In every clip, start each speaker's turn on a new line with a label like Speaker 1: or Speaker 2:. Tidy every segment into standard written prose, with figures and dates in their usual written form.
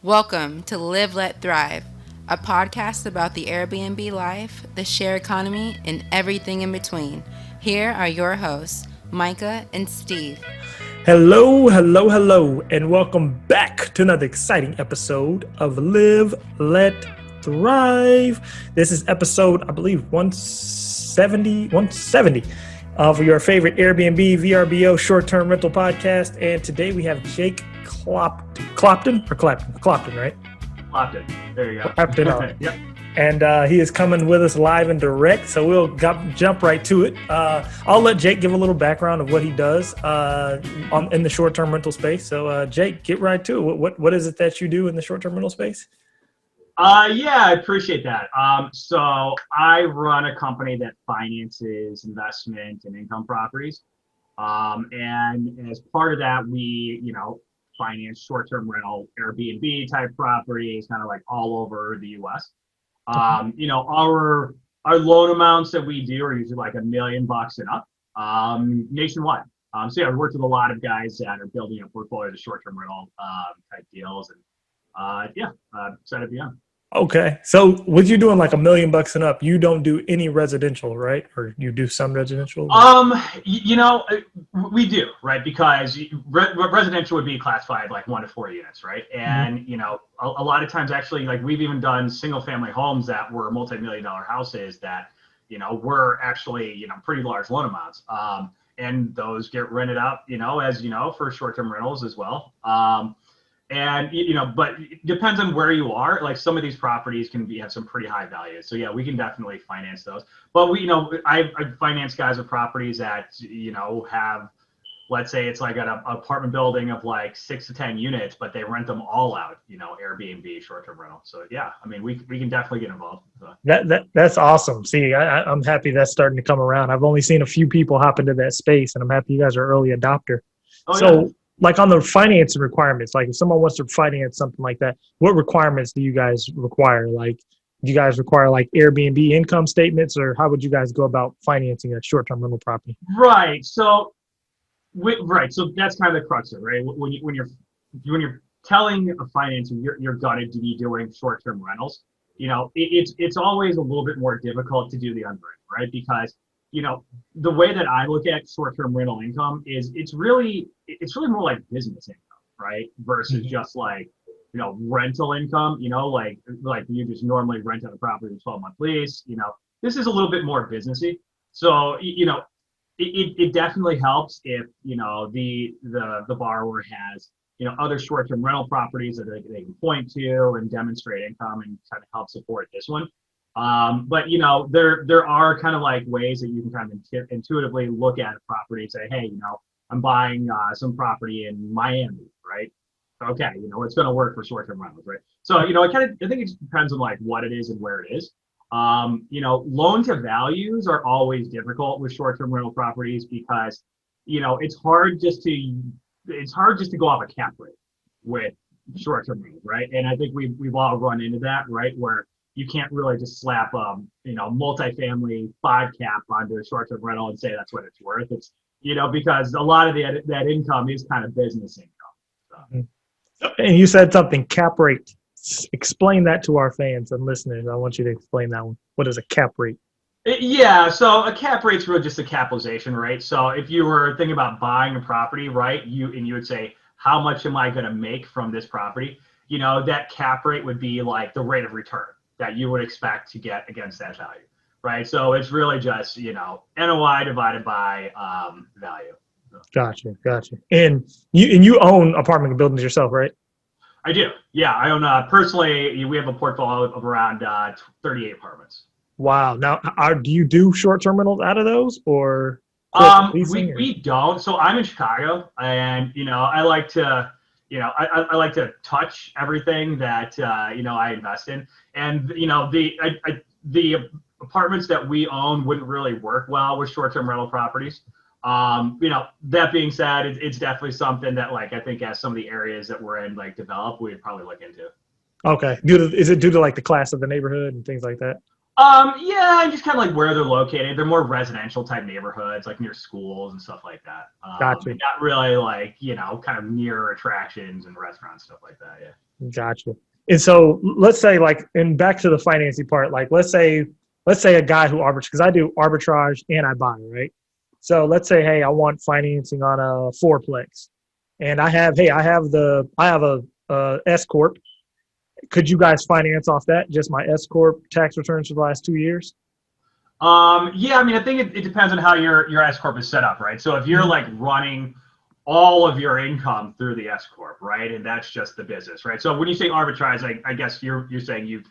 Speaker 1: Welcome to Live, Let, Thrive, a podcast about the Airbnb life, the share economy, and everything in between. Here are your hosts, Micah and Steve.
Speaker 2: Hello, and welcome back to another exciting episode of Live, Let, Thrive. This is episode, I believe, 170 of your favorite Airbnb, VRBO short-term rental podcast. And today we have Jake Clopton, right?
Speaker 3: Clopton. There you go.
Speaker 2: Clopton.
Speaker 3: Yep.
Speaker 2: And he is coming with us live and direct, so we'll jump right to it. I'll let Jake give a little background of what he does in the short-term rental space. So, Jake, get right to it. What is it that you do in the short-term rental space?
Speaker 3: Yeah, I appreciate that. So I run a company that finances investment and income properties. And as part of that, we, finance short-term rental Airbnb type properties, kind of like all over the U.S. Our loan amounts that we do are usually like $1 million and up, nationwide. So yeah, we worked with a lot of guys that are building a portfolio of short-term rental type deals, and excited to be on.
Speaker 2: Okay, so with you doing like $1 million and up, you don't do any residential, right? Or you do some residential?
Speaker 3: We do, right? Because residential would be classified like 1 to 4 units, right? And a lot of times, actually, like we've even done single-family homes that were multi-million-dollar houses that were actually pretty large loan amounts, and those get rented out, as for short-term rentals as well. And but it depends on where you are. Like some of these properties can have some pretty high values. So yeah, we can definitely finance those. But I finance guys with properties that have, let's say it's like an apartment building of like 6 to 10 units, but they rent them all out, Airbnb short-term rental. So yeah, I mean we can definitely get involved. So.
Speaker 2: That's awesome. See, I'm happy that's starting to come around. I've only seen a few people hop into that space, and I'm happy you guys are early adopter.
Speaker 3: Yeah.
Speaker 2: Like on the financing requirements, like if someone wants to finance something like that, what requirements do you guys require? Like, do you guys require like Airbnb income statements, or how would you guys go about financing a short-term rental property?
Speaker 3: Right. So that's kind of the crux of it, right? When you're telling a financer you're going to be doing short-term rentals, it's always a little bit more difficult to do the underwriting, right? Because the way that I look at short-term rental income is it's really more like business income, right? Versus just like, rental income, like you just normally rent out a property with 12-month lease, this is a little bit more businessy. So, it definitely helps if, the borrower has, other short-term rental properties that they can point to and demonstrate income and kind of help support this one. But there are kind of like ways that you can kind of intuitively look at a property and say, hey, I'm buying some property in Miami, right? Okay, it's going to work for short-term rentals, right? So I think it just depends on like what it is and where it is. Loan to values are always difficult with short-term rental properties because it's hard just to go off a cap rate with short-term rentals, right? And I think we've all run into that, right? Where you can't really just slap multifamily 5 cap onto a short-term rental and say that's what it's worth. It's because a lot of that income is kind of business income. So.
Speaker 2: And you said something, cap rate. Explain that to our fans and listeners. I want you to explain that one. What is a cap rate?
Speaker 3: Yeah, so a cap rate's really just a capitalization rate. So if you were thinking about buying a property, right, you would say, how much am I going to make from this property? That cap rate would be like the rate of return that you would expect to get against that value, right? So it's really just, NOI divided by value.
Speaker 2: Gotcha. And you own apartment buildings yourself, right?
Speaker 3: I do. Yeah, I own, personally, we have a portfolio of around 38 apartments.
Speaker 2: Wow. Now, do you do short-term rentals out of those or?
Speaker 3: We don't. So I'm in Chicago, and I like to I like to touch everything that I invest in, and the apartments that we own wouldn't really work well with short-term rental properties. That being said, it's definitely something that like I think as some of the areas that we're in like develop, we'd probably look into.
Speaker 2: Okay. Is it due to like the class of the neighborhood and things like that?
Speaker 3: Yeah, and just kind of like where they're located. They're more residential type neighborhoods, like near schools and stuff like that.
Speaker 2: Gotcha.
Speaker 3: And not really like, kind of near attractions and restaurants, stuff like that. Yeah.
Speaker 2: Gotcha. And so let's say like, and back to the financing part, like let's say a guy who arbitrages, because I do arbitrage and I buy, right? So let's say, hey, I want financing on a fourplex, and I have a S-corp. Could you guys finance off that? Just my S-corp tax returns for the last 2 years?
Speaker 3: Yeah, I mean, I think it depends on how your S-corp is set up, right? So if you're like running all of your income through the S-corp, right, and that's just the business, right? So when you say arbitrage, I guess you're saying you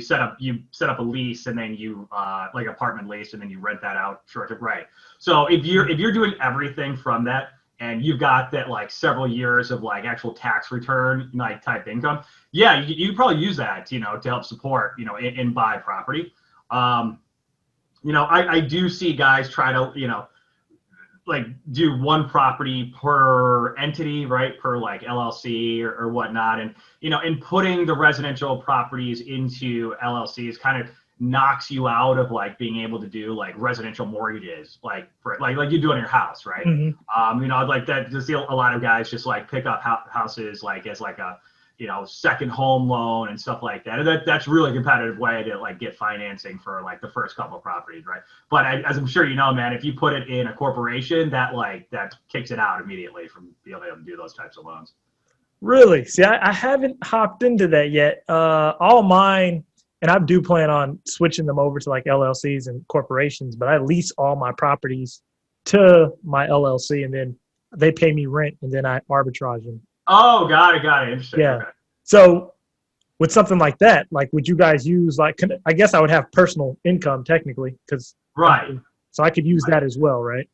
Speaker 3: set up a lease and then you like apartment lease and then you rent that out short term, right? So if you're doing everything from that and you've got that like several years of like actual tax return like type income, yeah, you probably use that to help support and buy property. I do see guys try to like do one property per entity, right, per like LLC or whatnot, and putting the residential properties into LLCs kind of knocks you out of like being able to do like residential mortgages like you do on your house, right? Like that, just see a lot of guys just like pick up houses like as like a second home loan and stuff like that. And that's really a competitive way to like get financing for like the first couple of properties, right? But as I'm sure you know, man, if you put it in a corporation, that kicks it out immediately from being able to do those types of loans.
Speaker 2: Really? See, I haven't hopped into that yet. All mine, and I do plan on switching them over to like LLCs and corporations, but I lease all my properties to my LLC, and then they pay me rent, and then I arbitrage them.
Speaker 3: Oh, got it. Interesting.
Speaker 2: Yeah.
Speaker 3: Okay.
Speaker 2: So with something like that, like, would you guys use like? I guess I would have personal income technically, because
Speaker 3: right.
Speaker 2: So I could use that as well, right?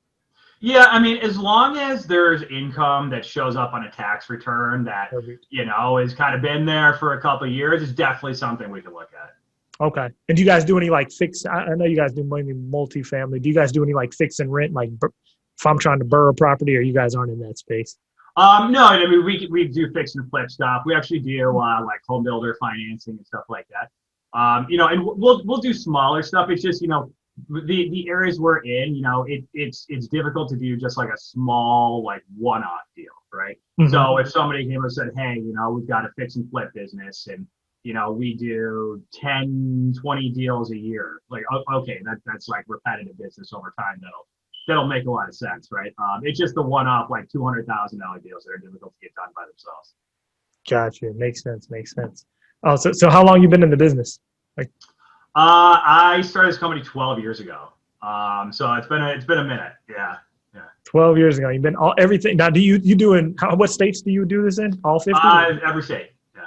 Speaker 3: Yeah, I mean, as long as there's income that shows up on a tax return that
Speaker 2: Perfect.
Speaker 3: has kind of been there for a couple of years, it's definitely something we can look at.
Speaker 2: Okay. And do you guys do any like fix? I know you guys do mainly multifamily. Do you guys do any like fix and rent? Like if I'm trying to burr property, or you guys aren't in that space?
Speaker 3: No, I mean we do fix and flip stuff. We actually do like home builder financing and stuff like that. And we'll do smaller stuff. It's just the areas we're in, it's difficult to do just like a small like one-off deal, right? Mm-hmm. So if somebody came and said, hey, we've got a fix and flip business and we do 10, 20 deals a year, like okay, that's like repetitive business over time that'll make a lot of sense, right? It's just the one-off like $200,000 deals that are difficult to get done by themselves.
Speaker 2: Gotcha. Makes sense. Oh, so how long you been in the business? Like,
Speaker 3: I started this company 12 years ago. So it's been a minute. Yeah.
Speaker 2: 12 years ago. You've been everything. Now, you do in what states do you do this in? All 50?
Speaker 3: Every state. Yeah.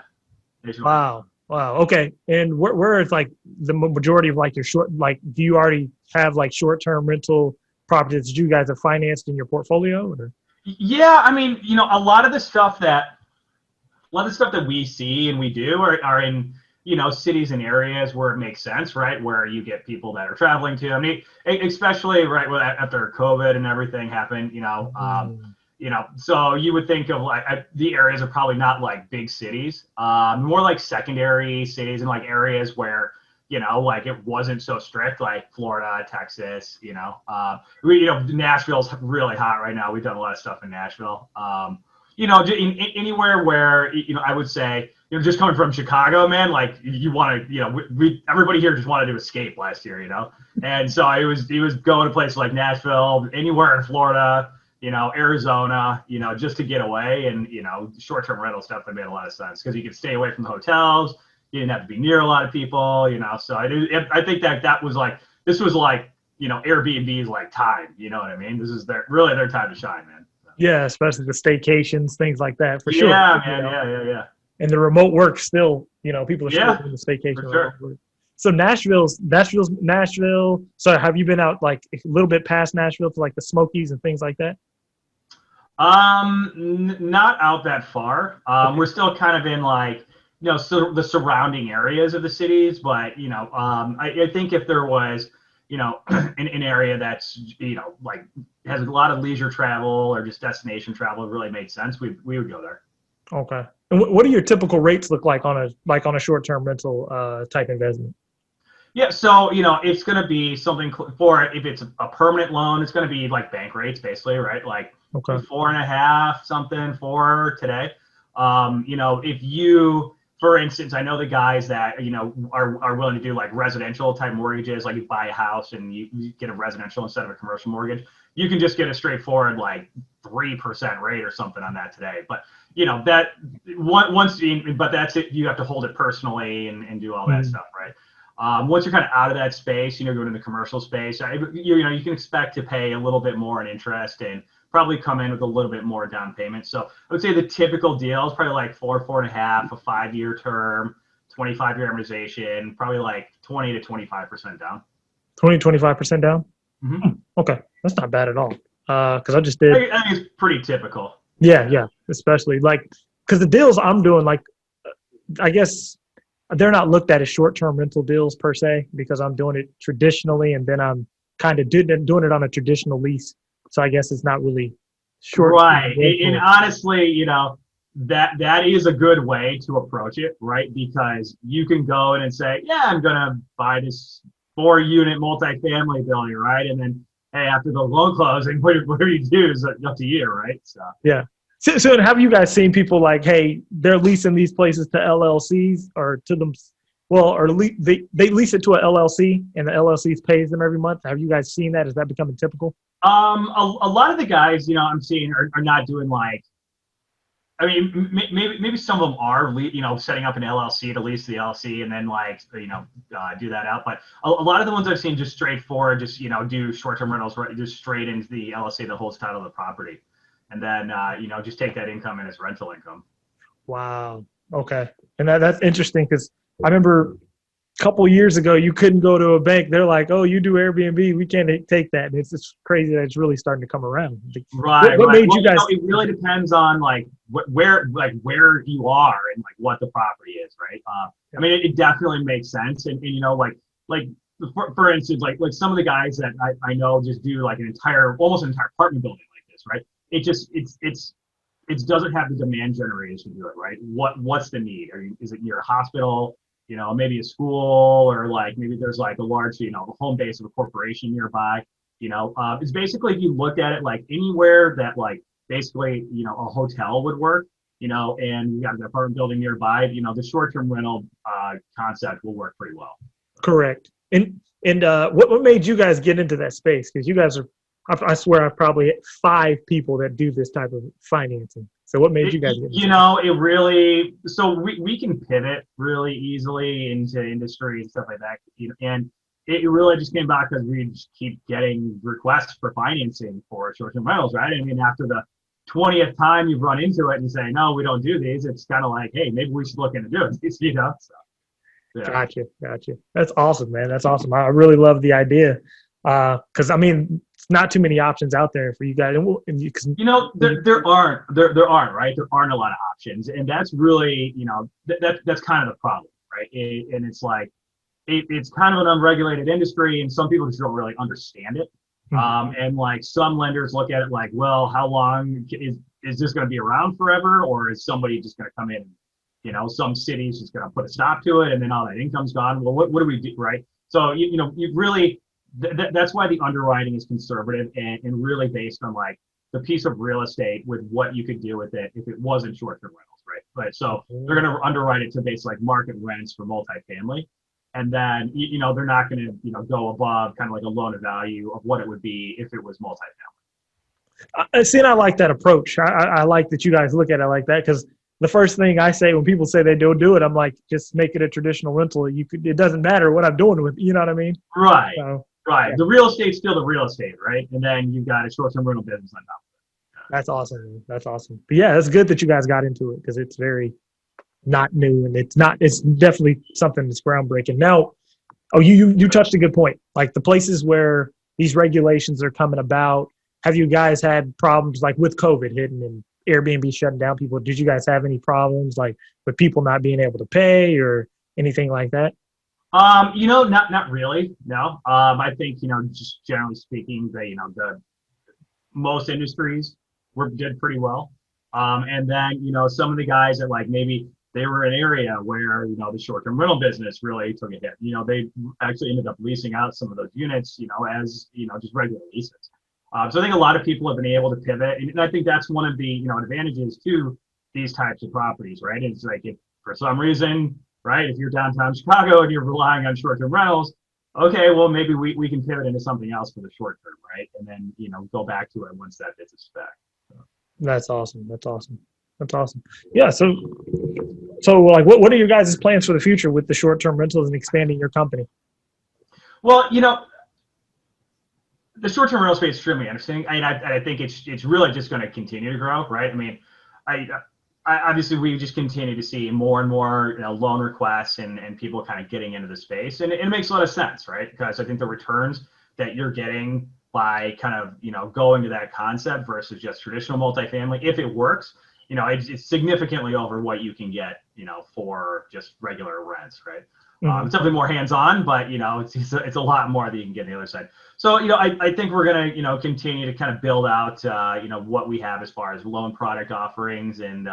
Speaker 2: Nationwide. Wow. Okay. And where is like the majority of like your do you already have like short-term rental properties that you guys have financed in your portfolio? Or?
Speaker 3: Yeah, I mean, a lot of the stuff that we see and we do are in cities and areas where it makes sense, right? Where you get people that are traveling to. I mean, especially right after COVID and everything happened, so you would think of like the areas are probably not like big cities, more like secondary cities and like areas where like it wasn't so strict, like Florida, Texas, Nashville's really hot right now. We've done a lot of stuff in Nashville. Anywhere where, I would say, just coming from Chicago, man, like you want to, everybody here just wanted to escape last year, and so he was going to places like Nashville, anywhere in Florida, Arizona, just to get away, and, short-term rental stuff that made a lot of sense because you could stay away from the hotels. You didn't have to be near a lot of people, so I think that was like, this was like, Airbnb's like time, you know what I mean? This is really their time to shine, man. So.
Speaker 2: Yeah, especially the staycations, things like that, for sure.
Speaker 3: Yeah, man, yeah.
Speaker 2: And the remote work still, people are still doing the staycation.
Speaker 3: For sure.
Speaker 2: So Nashville. So have you been out like a little bit past Nashville to like the Smokies and things like that?
Speaker 3: Not out that far. Okay. We're still kind of in like, so the surrounding areas of the cities, but I think if there was, an area that's like has a lot of leisure travel or just destination travel, it really made sense. We would go there.
Speaker 2: Okay. And what do your typical rates look like on a short-term rental type investment?
Speaker 3: Yeah, so it's going to be something for if it's a permanent loan, it's going to be like bank rates basically, right? Like
Speaker 2: Okay.
Speaker 3: 4.5 something for today. If you, for instance, I know the guys that are willing to do like residential type mortgages, like you buy a house and you get a residential instead of a commercial mortgage. You can just get a straightforward like 3% rate or something on that today. But that but that's it. You have to hold it personally and do all that
Speaker 2: Mhm.
Speaker 3: stuff, right? Once you're kind of out of that space, going to the commercial space, you can expect to pay a little bit more in interest and probably come in with a little bit more down payment. So I would say the typical deal is probably like 4.5, a 5-year term, 25-year amortization, probably like 20 to 25% down.
Speaker 2: 20-25% down.
Speaker 3: Mm-hmm.
Speaker 2: Okay, that's not bad at all. Because I just
Speaker 3: I
Speaker 2: did.
Speaker 3: think it's pretty typical.
Speaker 2: Yeah. Especially like because the deals I'm doing, like I guess they're not looked at as short-term rental deals per se because I'm doing it traditionally, and then I'm kind of doing it on a traditional lease. So I guess it's not really short-term
Speaker 3: Right. And
Speaker 2: rental.
Speaker 3: honestly, that is a good way to approach it, right? Because you can go in and say, yeah, I'm going to buy this 4-unit multifamily building, right? And then, hey, after the loan closing, what do you do is up to you, right? So
Speaker 2: Yeah. So have you guys seen people like, hey, they're leasing these places to LLCs or to them? Well, or they lease it to a LLC and the LLCs pays them every month. Have you guys seen that? Is that becoming typical?
Speaker 3: a lot of the guys, I'm seeing are not doing like, I mean, maybe some of them are, setting up an LLC to lease the LLC and then like, do that out. But a lot of the ones I've seen just straightforward, just, do short-term rentals, right, just straight into the LLC that holds title of the property. And then, just take that income in as rental income.
Speaker 2: Wow. Okay. And that's interesting because I remember a couple years ago, you couldn't go to a bank. They're like, oh, you do Airbnb. We can't take that. And it's just crazy that it's really starting to come around.
Speaker 3: Right,
Speaker 2: What
Speaker 3: right.
Speaker 2: made
Speaker 3: Well,
Speaker 2: you guys?
Speaker 3: it really depends on like where you are and like what the property is, right? I mean, it definitely makes sense, and like for instance, like some of the guys that I know just do like almost an entire apartment building like this, right? It doesn't have the demand generation to do it, right? What's the need? Is it near a hospital? Maybe a school, or like maybe there's like a large, home base of a corporation nearby. It's basically if you look at it like anywhere that like basically a hotel would work, and you got an apartment building nearby, the short-term rental concept will work pretty well.
Speaker 2: Correct. And what made you guys get into that space? Because you guys are, I swear, I've probably 5 people that do this type of financing. So what made you guys get into
Speaker 3: It really, so we can pivot really easily into industry and stuff like that. And it really just came back because we just keep getting requests for financing for short-term rentals, right? I mean, after the 20th time you've run into it and you say, no, we don't do these, it's kind of like, hey, maybe we should look into doing these, So, yeah.
Speaker 2: Gotcha. That's awesome, man. That's awesome. I really love the idea. Because I mean, it's not too many options out there for you guys.
Speaker 3: There aren't, right? There aren't a lot of options, and that's really, that's kind of the problem, right? And it's like it's kind of an unregulated industry, and some people just don't really understand it. And like some lenders look at it like, well, how long is this going to be around forever, or is somebody just going to come in? Some cities just going to put a stop to it, and then all that income's gone. Well, what do we do, right? So you really. That's why the underwriting is conservative and really based on like the piece of real estate with what you could do with it if it wasn't short-term rentals, right? But so they're going to underwrite it to basically like market rents for multifamily, and then they're not going to go above kind of like a loan of value of what it would be if it was multifamily.
Speaker 2: I see, and I like that approach. I like that you guys look at it like that because the first thing I say when people say they don't do it, I'm like, just make it a traditional rental. It doesn't matter what I'm doing with, you know what I mean?
Speaker 3: Right.
Speaker 2: So,
Speaker 3: Right.
Speaker 2: yeah.
Speaker 3: The real estate's still the real estate, right? And then you've got a short-term rental business on top of it.
Speaker 2: That's awesome, man. That's awesome. But yeah, it's good that you guys got into it because it's very not new and it's definitely something that's groundbreaking. Now, you touched a good point. Like the places where these regulations are coming about, have you guys had problems like with COVID hitting and Airbnb shutting down people? Did you guys have any problems like with people not being able to pay or anything like that?
Speaker 3: Not really. No. I think, just generally speaking, the most industries did pretty well. And then, some of the guys that like maybe they were an area where, the short-term rental business really took a hit. They actually ended up leasing out some of those units, as, just regular leases. So I think a lot of people have been able to pivot. And I think that's one of the, advantages to these types of properties, right? It's like if for some reason, right, if you're downtown Chicago and you're relying on short-term rentals, okay, well, maybe we can pivot into something else for the short term, right? And then, go back to it once that fits its spec. So.
Speaker 2: That's awesome. That's awesome. That's awesome. Yeah. So like, what are your guys' plans for the future with the short-term rentals and expanding your company?
Speaker 3: Well, the short-term rental space is extremely interesting. I think it's really just going to continue to grow, right? I mean, I obviously we just continue to see more and more loan requests and people kind of getting into the space, and it makes a lot of sense, right? Because I think the returns that you're getting by kind of going to that concept versus just traditional multifamily, if it works, it's significantly over what you can get for just regular rents, right? It's definitely more hands-on, but it's a lot more that you can get on the other side. So I think we're gonna continue to kind of build out what we have as far as loan product offerings, and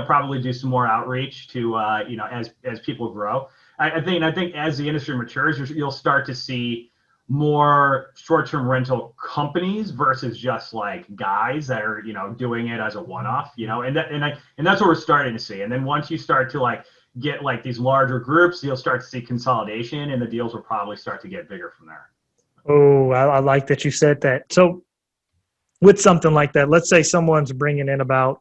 Speaker 3: probably do some more outreach to as people grow. I think as the industry matures, you'll start to see more short-term rental companies versus just like guys that are doing it as a one-off, and that's what we're starting to see. And then once you start to get these larger groups, you'll start to see consolidation, and the deals will probably start to get bigger from there.
Speaker 2: Oh, I like that you said that. So with something like that, let's say someone's bringing in about,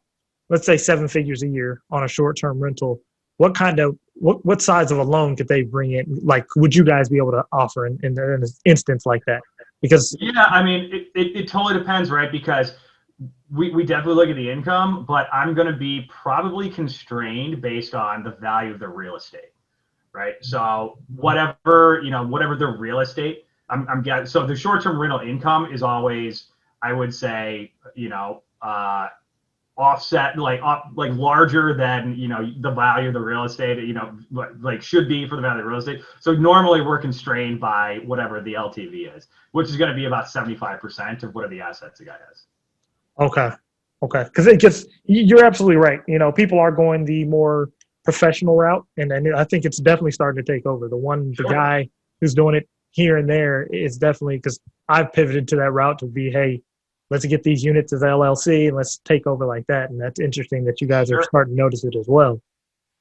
Speaker 2: let's say 7 figures a year on a short-term rental. What size of a loan could they bring in? Like, would you guys be able to offer in an instance like that? Because
Speaker 3: I mean, it totally depends, right? Because we definitely look at the income, but I'm going to be probably constrained based on the value of the real estate, right? So whatever the real estate, I'm getting. So the short-term rental income is always, I would say, offset, like larger than the value of the real estate, should be for the value of the real estate. So normally we're constrained by whatever the LTV is, which is going to be about 75% of whatever the assets the guy has.
Speaker 2: Okay. Because you're absolutely right. People are going the more professional route, and I think it's definitely starting to take over. The guy who's doing it here and there is definitely, because I've pivoted to that route to be, hey, let's get these units as LLC and let's take over like that. And that's interesting that you guys are starting to notice it as well.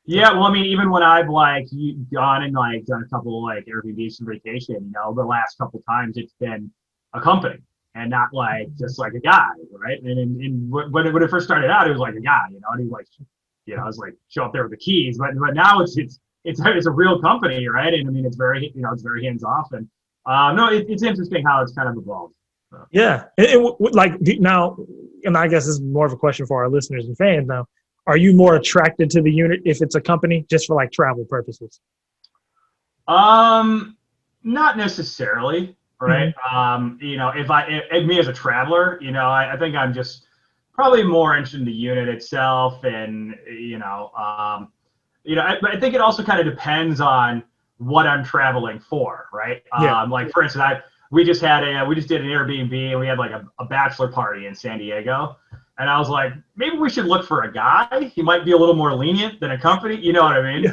Speaker 3: Yeah, well, I mean, even when I've gone and done a couple Airbnbs and vacation, the last couple times it's been a company and not just a guy, right? And when it first started out, it was like a guy, and he I was show up there with the keys, but now it's a real company, right? And I mean, it's very it's very hands off, and no, it's interesting how it's kind of evolved. So.
Speaker 2: Yeah, now, and I guess this is more of a question for our listeners and fans now. Are you more attracted to the unit if it's a company just for travel purposes?
Speaker 3: Not necessarily, right? Mm-hmm. If me as a traveler, I think I'm just probably more interested in the unit itself, and I think it also kind of depends on what I'm traveling for, right? Yeah. For instance, we just did an Airbnb, and we had a bachelor party in San Diego. And I was like, maybe we should look for a guy. He might be a little more lenient than a company. You know what I mean?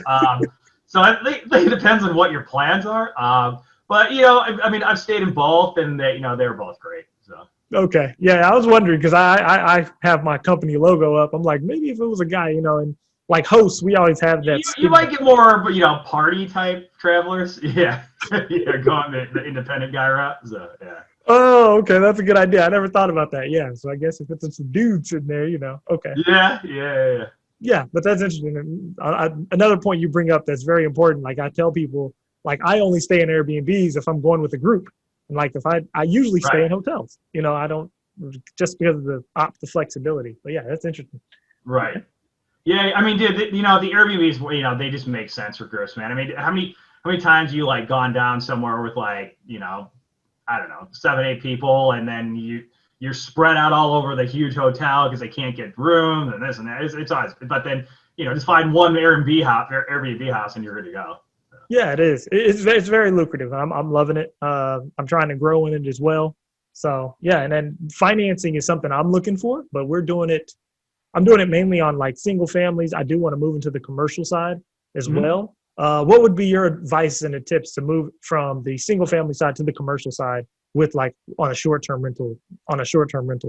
Speaker 3: So I think it depends on what your plans are. But I mean, I've stayed in both, and they were both great. So. Okay.
Speaker 2: Yeah, I was wondering because I have my company logo up. I'm like, maybe if it was a guy, and hosts, we always have that.
Speaker 3: You might get more, party type travelers. Yeah. Yeah, going the independent guy route. So yeah.
Speaker 2: Oh, okay. That's a good idea. I never thought about that. Yeah. So I guess if it's some dudes in there, okay.
Speaker 3: Yeah.
Speaker 2: Yeah, but that's interesting. Another point you bring up that's very important. I tell people, I only stay in Airbnbs if I'm going with a group. And if I usually stay in hotels, I don't, just because of the flexibility. But yeah, that's interesting.
Speaker 3: Right. Yeah. I mean, dude, the Airbnbs, they just make sense for groups, man. I mean, how many times you gone down somewhere with I don't know, 7-8 people, and then you're spread out all over the huge hotel because they can't get rooms and this and that. It's always, but then just find one Airbnb house and you're good to go. So.
Speaker 2: Yeah, it is. It's very lucrative. I'm loving it. I'm trying to grow in it as well. So yeah, and then financing is something I'm looking for, but we're doing it I'm doing it mainly on like single families. I do want to move into the commercial side as well. What would be your advice and the tips to move from the single family side to the commercial side with like on a short-term rental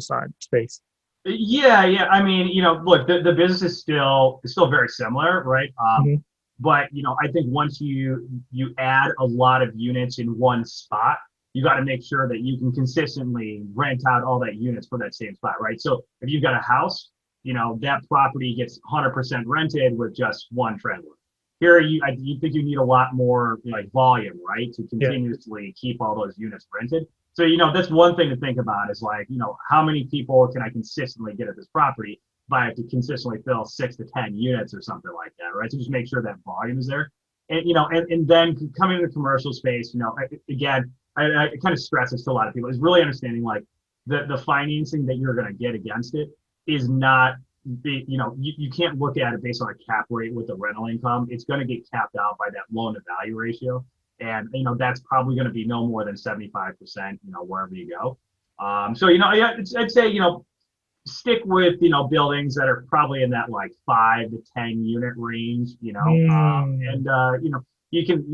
Speaker 2: side space?
Speaker 3: Yeah, yeah. I mean, look, the business is still very similar, right? But I think once you add a lot of units in one spot, you got to make sure that you can consistently rent out all that units for that same spot, right? So if you've got a house, that property gets 100% rented with just one traveler. Here, you think you need a lot more like volume, right, to continuously keep all those units rented. So, that's one thing to think about is like, how many people can I consistently get at this property if I have to consistently fill 6 to 10 units or something like that, right? So just make sure that volume is there. And, and then coming to the commercial space, again, I kind of stress this to a lot of people is really understanding like the financing that you're going to get against it is not, you can't look at it based on a cap rate with the rental income. It's going to get capped out by that loan to value ratio. And, that's probably going to be no more than 75%, wherever you go. So, I'd say, stick with, buildings that are probably in that like 5 to 10 unit range, you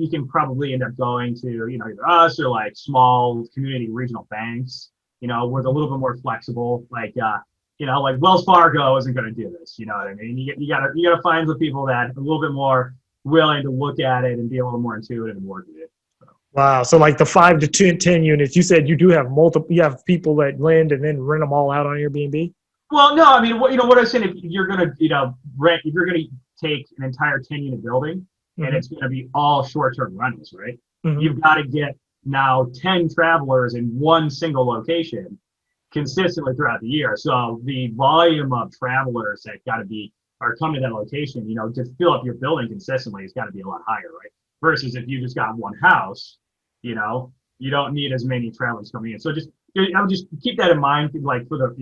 Speaker 3: can probably end up going to, either us or like small community regional banks, with a little bit more flexible, like Wells Fargo isn't going to do this. You know what I mean? You gotta find the people that are a little bit more willing to look at it and be a little more intuitive and work with it.
Speaker 2: Wow. So like the 5 to 10 units, you said you do have you have people that lend and then rent them all out on Airbnb?
Speaker 3: Well, no, I mean, what I was saying, if you're going to, rent, if you're going to take an entire 10-unit building and it's going to be all short-term rentals, right? You've got to get now 10 travelers in one single location consistently throughout the year. So the volume of travelers that are coming to that location, to fill up your building consistently has got to be a lot higher, right? Versus if you just got one house, you don't need as many travelers coming in. So I would just keep that in mind, like for the,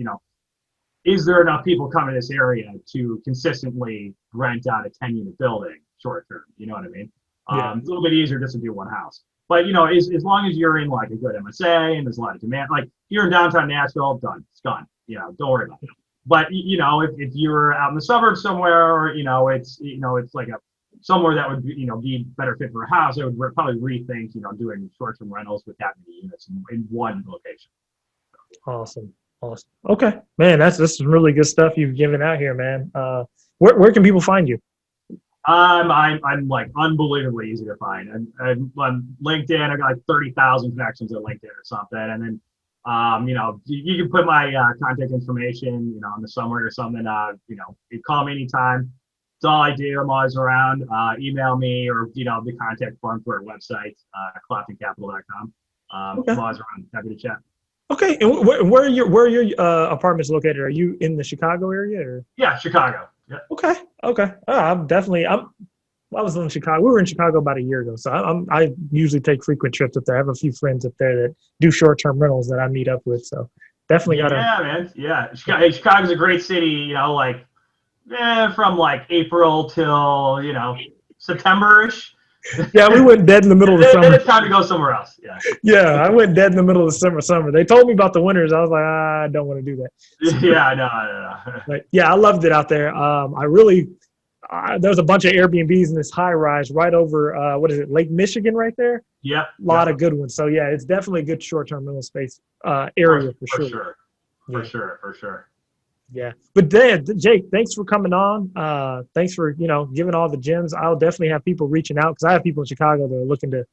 Speaker 3: is there enough people coming to this area to consistently rent out a 10-unit building short term? You know what I mean? It's a little bit easier just to do one house. But, as long as you're in like a good MSA and there's a lot of demand, like you're in downtown Nashville, done, it's gone. Don't worry about it. But, if you're out in the suburbs somewhere, or, it's like somewhere that would be better fit for a house, I would probably rethink, doing short-term rentals with that many units in one location.
Speaker 2: Awesome. Okay, man, this is some really good stuff you've given out here, man. Where can people find you?
Speaker 3: I'm like unbelievably easy to find. I'm on LinkedIn. I got like 30,000 connections at LinkedIn or something. And then, you can put my contact information, on the summary or something. You call me anytime. It's all I do. I'm always around. Email me or the contact form for our website, cloptoncapital.com.
Speaker 2: Okay. I'm
Speaker 3: always around. Happy to chat.
Speaker 2: Okay, and where are your apartments located? Are you in the Chicago area or?
Speaker 3: Yeah, Chicago. Yeah.
Speaker 2: Okay. I was in Chicago. We were in Chicago about a year ago, so I usually take frequent trips up there. I have a few friends up there that do short-term rentals that I meet up with. So definitely gotta.
Speaker 3: Yeah, man. Yeah, Chicago's a great city. From like April till September-ish.
Speaker 2: Yeah, we went dead in the middle of the summer.
Speaker 3: Then it's time to go somewhere else. Yeah.
Speaker 2: Yeah, I went dead in the middle of the summer. They told me about the winters. I was like, I don't want to do that.
Speaker 3: Yeah, no.
Speaker 2: But yeah, I loved it out there. There's a bunch of Airbnbs in this high rise right over, Lake Michigan right there?
Speaker 3: Yeah.
Speaker 2: A lot of good ones. So yeah, it's definitely a good short-term rental space area for sure.
Speaker 3: For sure.
Speaker 2: Yeah. But Jake, thanks for coming on. Thanks for, giving all the gems. I'll definitely have people reaching out because I have people in Chicago that are looking to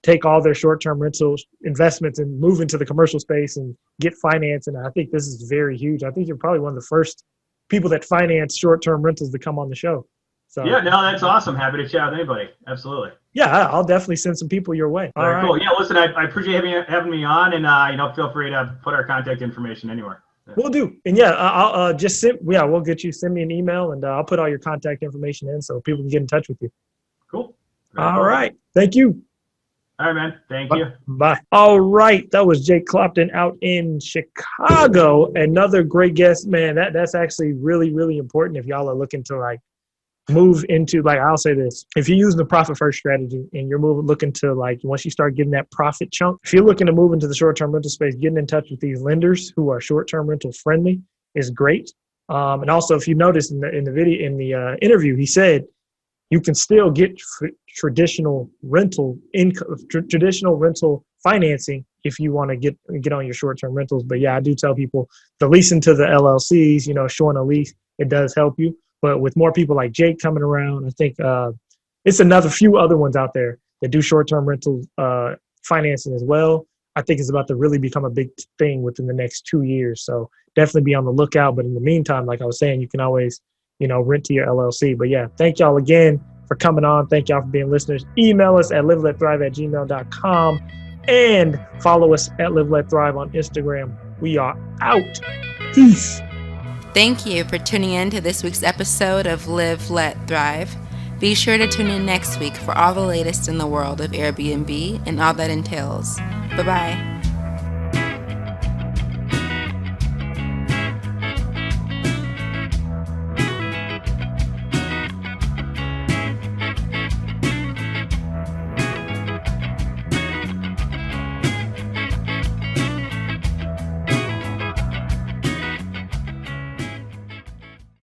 Speaker 2: take all their short-term rental investments and move into the commercial space and get finance. And I think this is very huge. I think you're probably one of the first people that finance short-term rentals to come on the show. So
Speaker 3: yeah, no, that's awesome. Happy to chat with anybody. Absolutely.
Speaker 2: Yeah, I'll definitely send some people your way.
Speaker 3: All right. Cool. Yeah, listen, I appreciate having me on, and feel free to put our contact information anywhere. Yeah.
Speaker 2: We'll do. And yeah, I'll we'll get you, send me an email, and I'll put all your contact information in so people can get in touch with you.
Speaker 3: Cool.
Speaker 2: All right. Thank you.
Speaker 3: All right, man. Thank you.
Speaker 2: Bye. All right. That was Jake Clopton out in Chicago. Another great guest, man. That's actually really, really important if y'all are looking to move into, I'll say this, if you're using the profit first strategy and you're looking to once you start getting that profit chunk, if you're looking to move into the short-term rental space, getting in touch with these lenders who are short-term rental friendly is great. And also, if you notice in the video, in the interview, he said you can still get traditional rental income, traditional rental financing if you want to get on your short-term rentals. But yeah, I do tell people the leasing to the LLCs, showing a lease, it does help you. But with more people like Jake coming around, I think it's another few other ones out there that do short-term rental financing as well. I think it's about to really become a big thing within the next 2 years. So definitely be on the lookout. But in the meantime, like I was saying, you can always, rent to your LLC. But yeah, thank y'all again for coming on. Thank y'all for being listeners. Email us at liveletthrive@gmail.com and follow us at Live Let Thrive on Instagram. We are out. Peace.
Speaker 1: Thank you for tuning in to this week's episode of Live Let Thrive. Be sure to tune in next week for all the latest in the world of Airbnb and all that entails. Bye-bye.